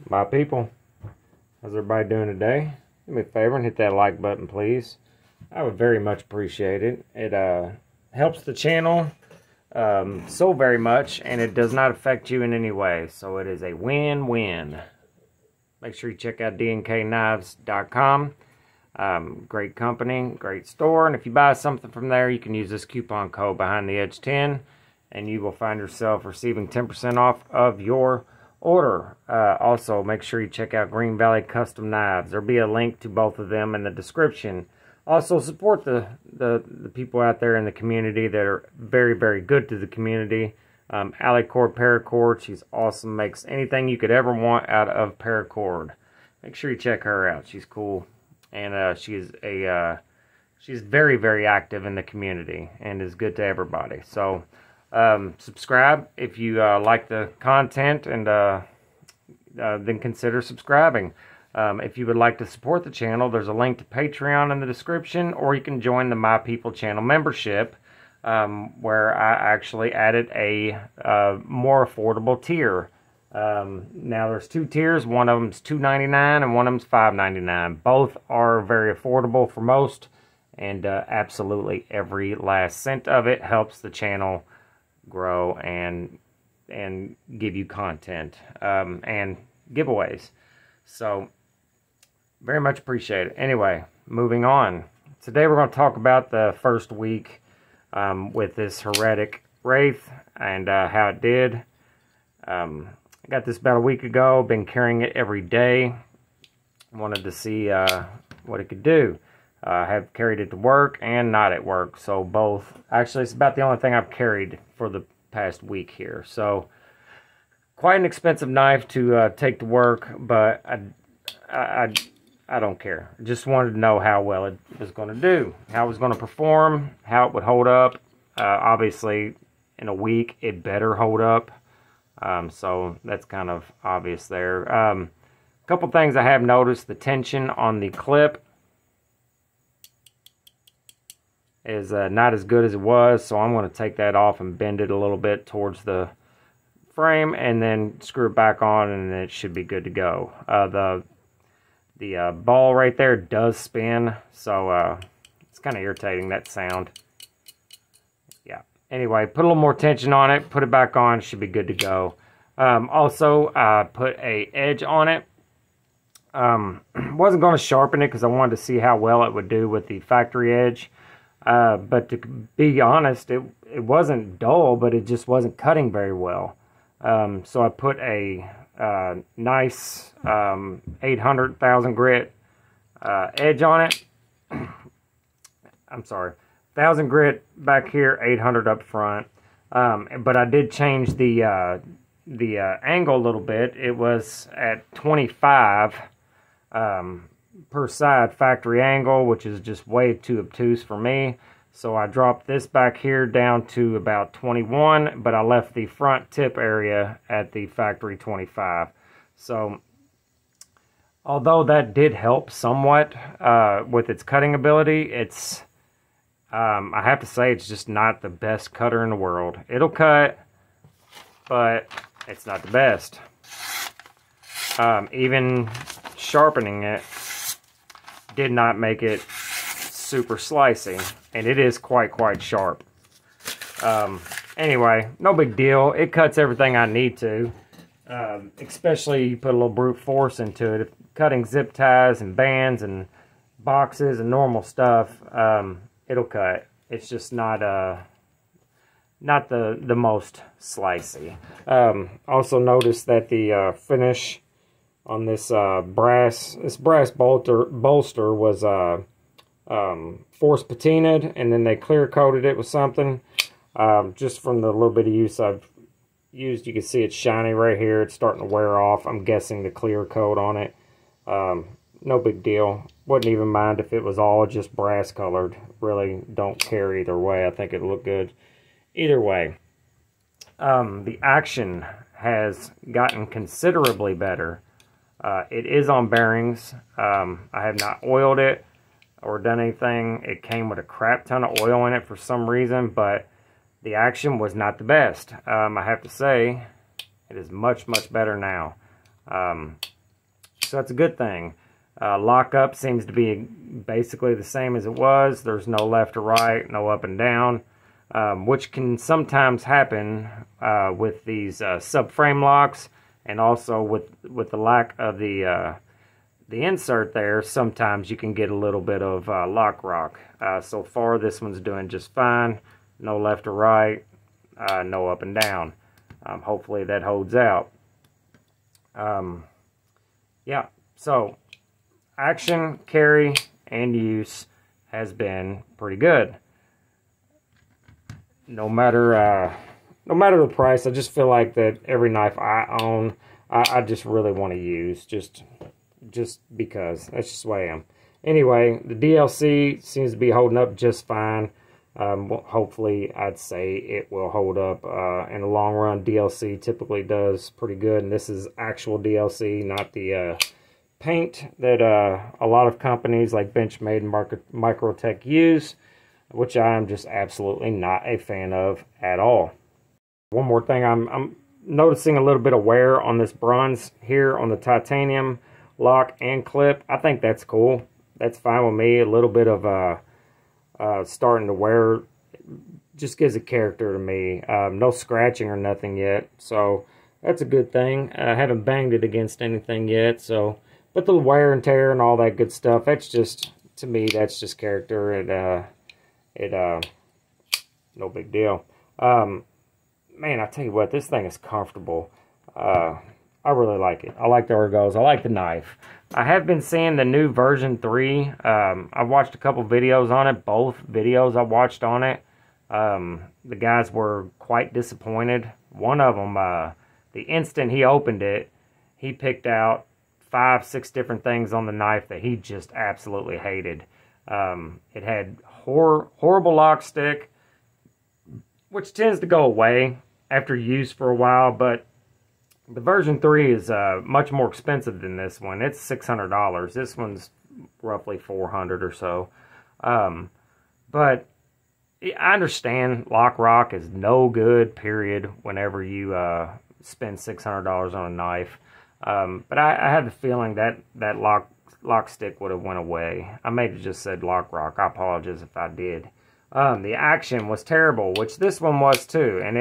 My people, how's everybody doing today? Do me a favor and hit that like button, please. I would very much appreciate it. It helps the channel so very much, and it does not affect you in any way. So it is a win-win. Make sure you check out DNKKnives.com. Great company, great store, and if you buy something from there, you can use this coupon code Behind the Edge 10, and you will find yourself receiving 10% off of your order. Also, make sure you check out Green Valley Custom Knives. There'll be a link to both of them in the description. Also, support the people out there in the community that are very, very good to the community. Alicord Paracord, she's awesome. Makes anything you could ever want out of paracord. Make sure you check her out. She's cool, and she's very, very active in the community and is good to everybody. So subscribe if you like the content, and then consider subscribing. If you would like to support the channel, there's a link to Patreon in the description, or you can join the My People channel membership, where I actually added a more affordable tier. Now there's two tiers. One of them's $2.99 and one of them's $5.99. Both are very affordable for most, and absolutely every last cent of it helps the channel grow and give you content and giveaways. So very much appreciate it. Anyway, moving on. Today we're going to talk about the first week with this Heretic Wraith and how it did. I got this about a week ago. Been carrying it every day. Wanted to see what it could do. I have carried it to work and not at work. So both. Actually, it's about the only thing I've carried for the past week here. So quite an expensive knife to take to work, but I don't care. I just wanted to know how well it was going to do, how it was going to perform, how it would hold up. Obviously, in a week, it better hold up. So that's kind of obvious there. A couple things I have noticed. The tension on the clip is not as good as it was, so I'm going to take that off and bend it a little bit towards the frame, and then screw it back on, and it should be good to go. The ball right there does spin, so it's kind of irritating, that sound. Yeah. Anyway, put a little more tension on it, put it back on, should be good to go. Also, I put a edge on it. Wasn't going to sharpen it because I wanted to see how well it would do with the factory edge. But to be honest, it wasn't dull, but it just wasn't cutting very well. So I put a nice 800,000 grit edge on it. I'm sorry, 1,000 grit back here, 800 up front. But I did change the angle a little bit. It was at 25 per side factory angle, which is just way too obtuse for me. So I dropped this back here down to about 21, but I left the front tip area at the factory 25. So although that did help somewhat with its cutting ability, it's I have to say it's just not the best cutter in the world. It'll cut, but it's not the best. Even sharpening it did not make it super slicey, and it is quite sharp. Anyway, no big deal. It cuts everything I need to, especially you put a little brute force into it. If cutting zip ties and bands and boxes and normal stuff, it'll cut. It's just not the most slicey. Also notice that the finish on this brass bolster was force patinaed, and then they clear coated it with something. Just from the little bit of use I've used, you can see it's shiny right here. It's starting to wear off. I'm guessing the clear coat on it. No big deal. Wouldn't even mind if it was all just brass colored. Really don't care either way. I think it'll look good either way. The action has gotten considerably better. It is on bearings. I have not oiled it or done anything. It came with a crap ton of oil in it for some reason, but the action was not the best. I have to say, it is much better now. So that's a good thing. Lockup seems to be basically the same as it was. There's no left or right, no up and down, which can sometimes happen with these subframe locks, and also with the lack of the insert there. Sometimes you can get a little bit of lock rock. So far, this one's doing just fine. No left or right, no up and down. Hopefully that holds out. Yeah, so action, carry, and use has been pretty good. No matter the price, I just feel like that every knife I own, I just really want to use, just because. That's just the way I am. Anyway, the DLC seems to be holding up just fine. Hopefully, I'd say it will hold up in the long run. DLC typically does pretty good, and this is actual DLC, not the paint that a lot of companies like Benchmade and Microtech use, which I am just absolutely not a fan of at all. One more thing, I'm noticing a little bit of wear on this bronze here on the titanium lock and clip. I think that's cool. That's fine with me. A little bit of starting to wear just gives a character to me. No scratching or nothing yet, so that's a good thing. I haven't banged it against anything yet, so, but the wear and tear and all that good stuff, that's just, to me, that's just character, and no big deal. Man, I tell you what, this thing is comfortable. I really like it. I like the ergos. I like the knife. I have been seeing the new version 3. I've watched a couple videos on it. Both videos I watched on it. The guys were quite disappointed. One of them, the instant he opened it, he picked out 5-6 different things on the knife that he just absolutely hated. It had horrible lock stick, which tends to go away after use for a while, but the version 3 is much more expensive than this one. It's $600. This one's roughly $400 or so. But I understand lock rock is no good, period, whenever you spend $600 on a knife. But I have the feeling that lock stick would have went away. I may have just said lock rock. I apologize if I did. The action was terrible, which this one was too, and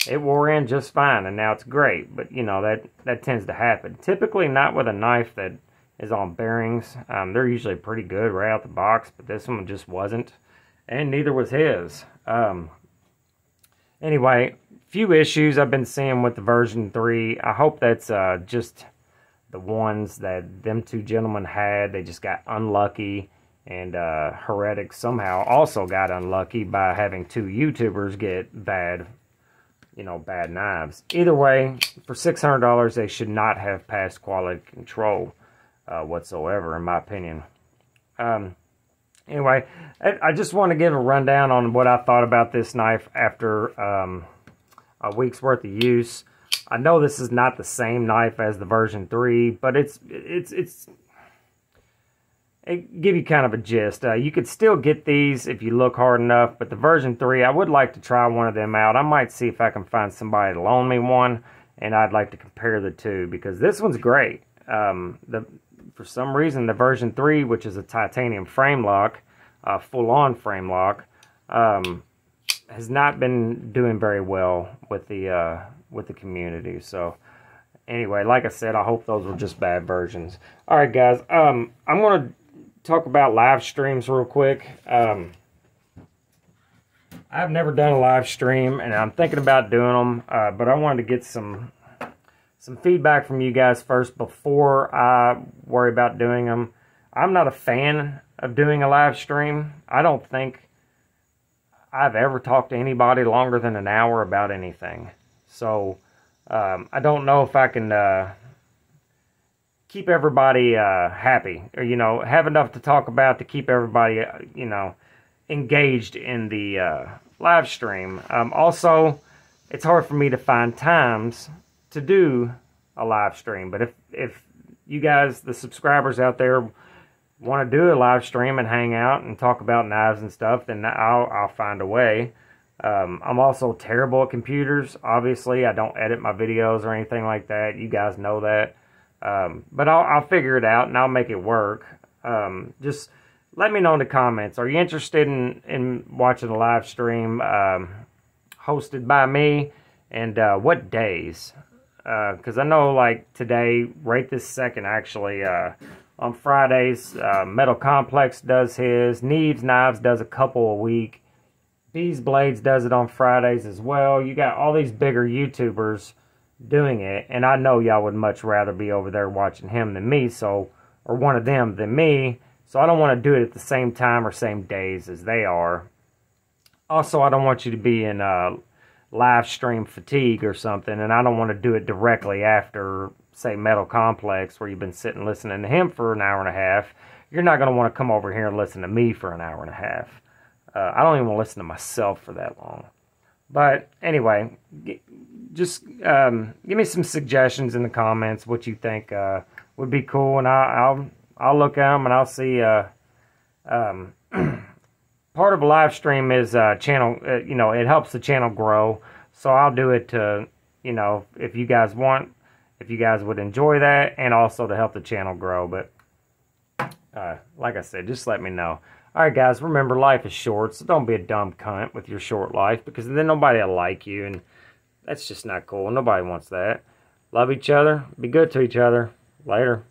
it wore in just fine, and now it's great. But you know, that tends to happen. Typically not with a knife that is on bearings. They're usually pretty good right out the box, but this one just wasn't, and neither was his. Anyway, few issues I've been seeing with the version 3. I hope that's just the ones that them two gentlemen had. They just got unlucky, and Heretic somehow also got unlucky by having 2 YouTubers get bad knives. Either way, for $600, they should not have passed quality control whatsoever, in my opinion. Anyway, I just want to give a rundown on what I thought about this knife after a week's worth of use. I know this is not the same knife as the version 3, but it give you kind of a gist. You could still get these if you look hard enough, but the version 3, I would like to try one of them out. I might see if I can find somebody to loan me one, and I'd like to compare the two, because this one's great. For some reason, the version 3, which is a titanium frame lock, full-on frame lock, has not been doing very well with the community. So anyway, like I said, I hope those were just bad versions. All right, guys. I'm going to talk about live streams real quick. I've never done a live stream, and I'm thinking about doing them, but I wanted to get some feedback from you guys first before I worry about doing them. I'm not a fan of doing a live stream. I don't think I've ever talked to anybody longer than an hour about anything. So I don't know if I can keep everybody happy, or have enough to talk about to keep everybody engaged in the live stream. Also, it's hard for me to find times to do a live stream, but if you guys, the subscribers out there, want to do a live stream and hang out and talk about knives and stuff, then I'll find a way. I'm also terrible at computers. Obviously, I don't edit my videos or anything like that. You guys know that. But I'll figure it out and I'll make it work. Just let me know in the comments. Are you interested in watching a live stream hosted by me? And what days? Because I know, like, today, right this second, actually, on Fridays, Metal Complex does his. Neves Knives does a couple a week. Bees Blades does it on Fridays as well. You got all these bigger YouTubers doing it, and I know y'all would much rather be over there watching him than me, so, or one of them than me, so I don't want to do it at the same time or same days as they are. Also, I don't want you to be in live stream fatigue or something, and I don't want to do it directly after, say, Metal Complex, where you've been sitting listening to him for an hour and a half. You're not going to want to come over here and listen to me for an hour and a half. I don't even want to listen to myself for that long. But anyway, just give me some suggestions in the comments what you think would be cool, and I'll look at them and I'll see. Part of a live stream is channel. You know, it helps the channel grow. So I'll do it to, you know, if you guys want, if you guys would enjoy that, and also to help the channel grow. But like I said, just let me know. Alright guys, remember, life is short, so don't be a dumb cunt with your short life, because then nobody will like you, and that's just not cool. Nobody wants that. Love each other. Be good to each other. Later.